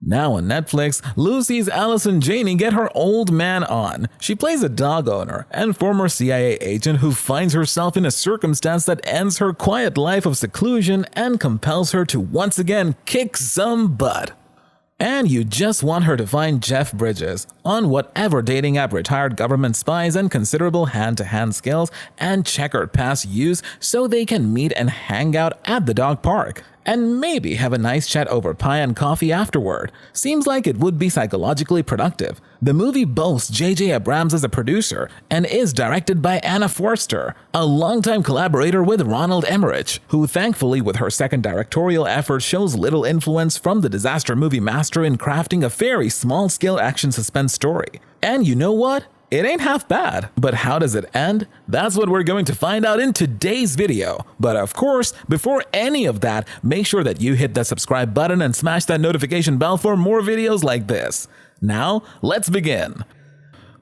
Now on Netflix, Lou sees Allison Janney get her old man on. She plays a dog owner and former CIA agent who finds herself in a circumstance that ends her quiet life of seclusion and compels her to once again kick some butt. And you just want her to find Jeff Bridges on whatever dating app retired government spies and considerable hand-to-hand skills and checkered past use so they can meet and hang out at the dog park. And maybe have a nice chat over pie and coffee afterward. Seems like it would be psychologically productive. The movie boasts J.J. Abrams as a producer and is directed by Anna Forster, a longtime collaborator with Ronald Emmerich, who thankfully with her second directorial effort shows little influence from the disaster movie master in crafting a very small-scale action suspense story. And you know what? It ain't half bad, but how does it end? That's what we're going to find out in today's video. But of course, before any of that, make sure that you hit that subscribe button and smash that notification bell for more videos like this. Now, let's begin.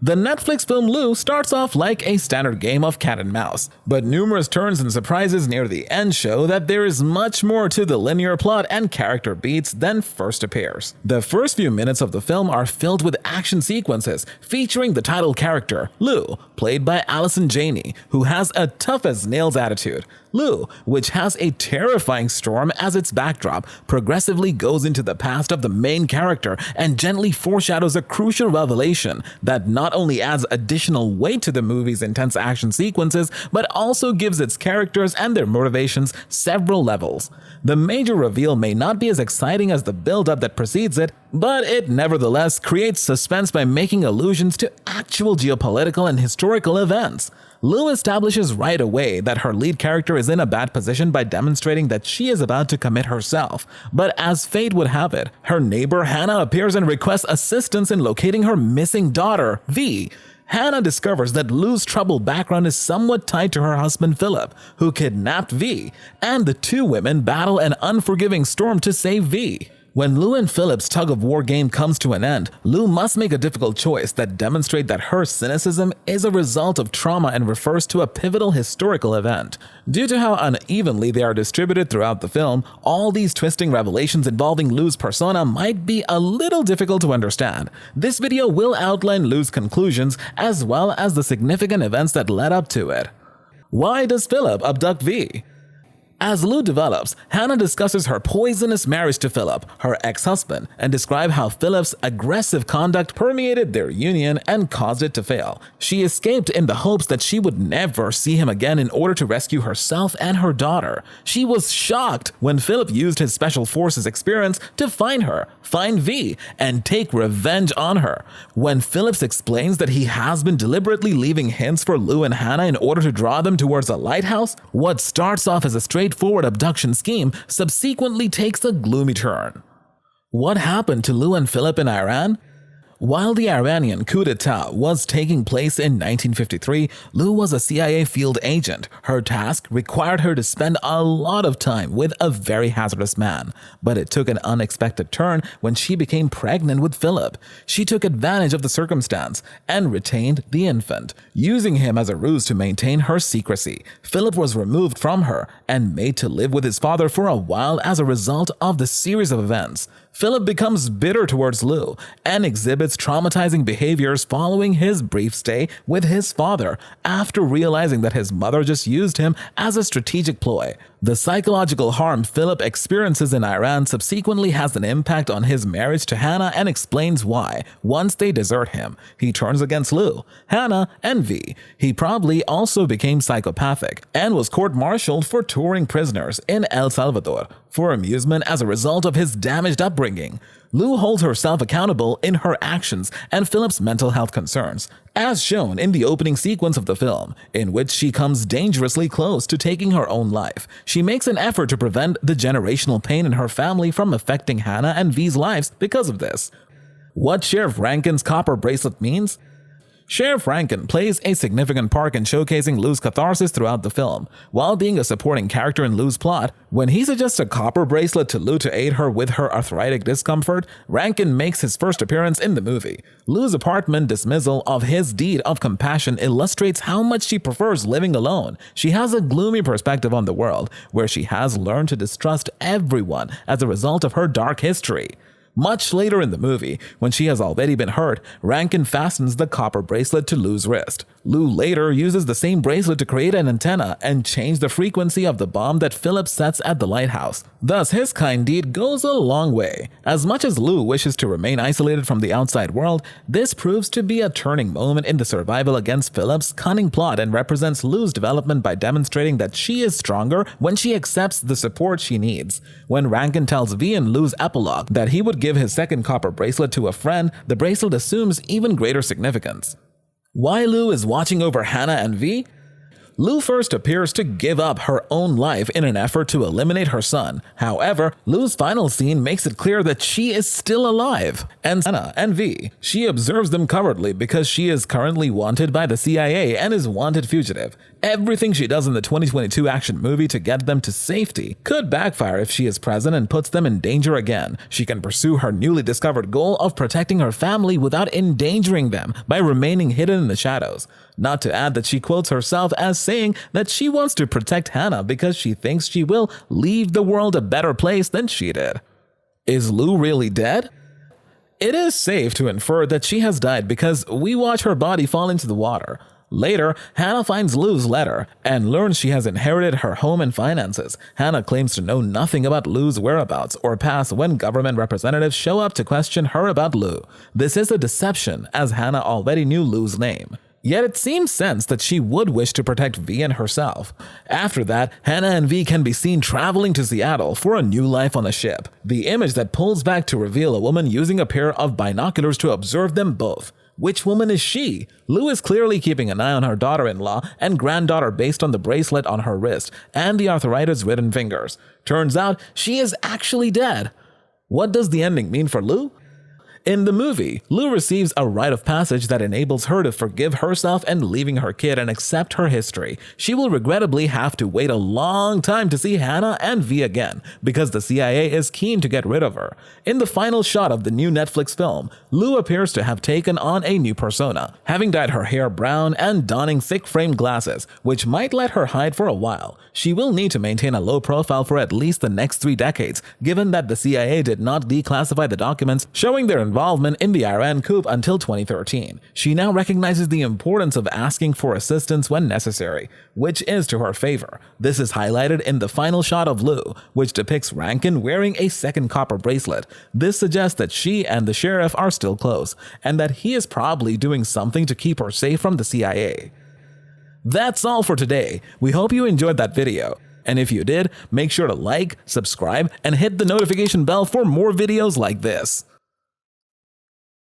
The Netflix film Lou starts off like a standard game of cat and mouse, but numerous turns and surprises near the end show that there is much more to the linear plot and character beats than first appears. The first few minutes of the film are filled with action sequences featuring the title character, Lou, played by Allison Janney, who has a tough-as-nails attitude. Lou, which has a terrifying storm as its backdrop, progressively goes into the past of the main character and gently foreshadows a crucial revelation that not only adds additional weight to the movie's intense action sequences, but also gives its characters and their motivations several levels. The major reveal may not be as exciting as the build-up that precedes it, but it nevertheless creates suspense by making allusions to actual geopolitical and historical events. Lou establishes right away that her lead character is in a bad position by demonstrating that she is about to commit herself. But as fate would have it, her neighbor Hannah appears and requests assistance in locating her missing daughter, V. Hannah discovers that Lou's troubled background is somewhat tied to her husband Philip, who kidnapped V, and the two women battle an unforgiving storm to save V. When Lou and Philip's tug-of-war game comes to an end, Lou must make a difficult choice that demonstrates that her cynicism is a result of trauma and refers to a pivotal historical event. Due to how unevenly they are distributed throughout the film, all these twisting revelations involving Lou's persona might be a little difficult to understand. This video will outline Lou's conclusions as well as the significant events that led up to it. Why does Philip abduct V? As Lou develops, Hannah discusses her poisonous marriage to Philip, her ex-husband, and describes how Philip's aggressive conduct permeated their union and caused it to fail. She escaped in the hopes that she would never see him again in order to rescue herself and her daughter. She was shocked when Philip used his special forces experience to find her, find V, and take revenge on her. When Phillips explains that he has been deliberately leaving hints for Lou and Hannah in order to draw them towards a lighthouse, what starts off as a straightforward abduction scheme subsequently takes a gloomy turn. What happened to Lou and Philip in Iran? While the Iranian coup d'etat was taking place in 1953, Lou was a CIA field agent. Her task required her to spend a lot of time with a very hazardous man. But it took an unexpected turn when she became pregnant with Philip. She took advantage of the circumstance and retained the infant, using him as a ruse to maintain her secrecy. Philip was removed from her and made to live with his father for a while as a result of the series of events. Philip becomes bitter towards Lou and exhibits traumatizing behaviors following his brief stay with his father after realizing that his mother just used him as a strategic ploy. The psychological harm Philip experiences in Iran subsequently has an impact on his marriage to Hannah and explains why, once they desert him, he turns against Lou, Hannah, and V. He probably also became psychopathic and was court-martialed for touring prisoners in El Salvador for amusement as a result of his damaged upbringing. Lou holds herself accountable in her actions and Philip's mental health concerns, as shown in the opening sequence of the film, in which she comes dangerously close to taking her own life. She makes an effort to prevent the generational pain in her family from affecting Hannah and V's lives because of this. What Sheriff Rankin's copper bracelet means? Sheriff Rankin plays a significant part in showcasing Lou's catharsis throughout the film. While being a supporting character in Lou's plot, when he suggests a copper bracelet to Lou to aid her with her arthritic discomfort, Rankin makes his first appearance in the movie. Lou's apartment dismissal of his deed of compassion illustrates how much she prefers living alone. She has a gloomy perspective on the world, where she has learned to distrust everyone as a result of her dark history. Much later in the movie, when she has already been hurt, Rankin fastens the copper bracelet to Lou's wrist. Lou later uses the same bracelet to create an antenna and change the frequency of the bomb that Philip sets at the lighthouse. Thus, his kind deed goes a long way. As much as Lou wishes to remain isolated from the outside world, this proves to be a turning moment in the survival against Philip's cunning plot and represents Lou's development by demonstrating that she is stronger when she accepts the support she needs. When Rankin tells V in Lou's epilogue that he would give his second copper bracelet to a friend, the bracelet assumes even greater significance. Why Lou is watching over Hannah and V? Lou first appears to give up her own life in an effort to eliminate her son. However, Lou's final scene makes it clear that she is still alive. And Hannah and V, she observes them covertly because she is currently wanted by the CIA and is wanted fugitive. Everything she does in the 2022 action movie to get them to safety could backfire if she is present and puts them in danger again. She can pursue her newly discovered goal of protecting her family without endangering them by remaining hidden in the shadows. Not to add that she quotes herself as saying that she wants to protect Hannah because she thinks she will leave the world a better place than she did. Is Lou really dead? It is safe to infer that she has died because we watch her body fall into the water. Later, Hannah finds Lou's letter and learns she has inherited her home and finances. Hannah claims to know nothing about Lou's whereabouts or past when government representatives show up to question her about Lou. This is a deception, as Hannah already knew Lou's name. Yet it seems sense that she would wish to protect V and herself. After that, Hannah and V can be seen traveling to Seattle for a new life on a ship. The image that pulls back to reveal a woman using a pair of binoculars to observe them both. Which woman is she? Lou is clearly keeping an eye on her daughter-in-law and granddaughter based on the bracelet on her wrist and the arthritis-ridden fingers. Turns out she is actually dead. What does the ending mean for Lou? In the movie, Lou receives a rite of passage that enables her to forgive herself and leaving her kid and accept her history. She will regrettably have to wait a long time to see Hannah and V again, because the CIA is keen to get rid of her. In the final shot of the new Netflix film, Lou appears to have taken on a new persona, having dyed her hair brown and donning thick-framed glasses, which might let her hide for a while. She will need to maintain a low profile for at least the next 3 decades, given that the CIA did not declassify the documents showing their involvement in the Iran coup until 2013. She now recognizes the importance of asking for assistance when necessary, which is to her favor. This is highlighted in the final shot of Lou, which depicts Rankin wearing a second copper bracelet. This suggests that she and the sheriff are still close, and that he is probably doing something to keep her safe from the CIA. That's all for today. We hope you enjoyed that video. And if you did, make sure to like, subscribe, and hit the notification bell for more videos like this.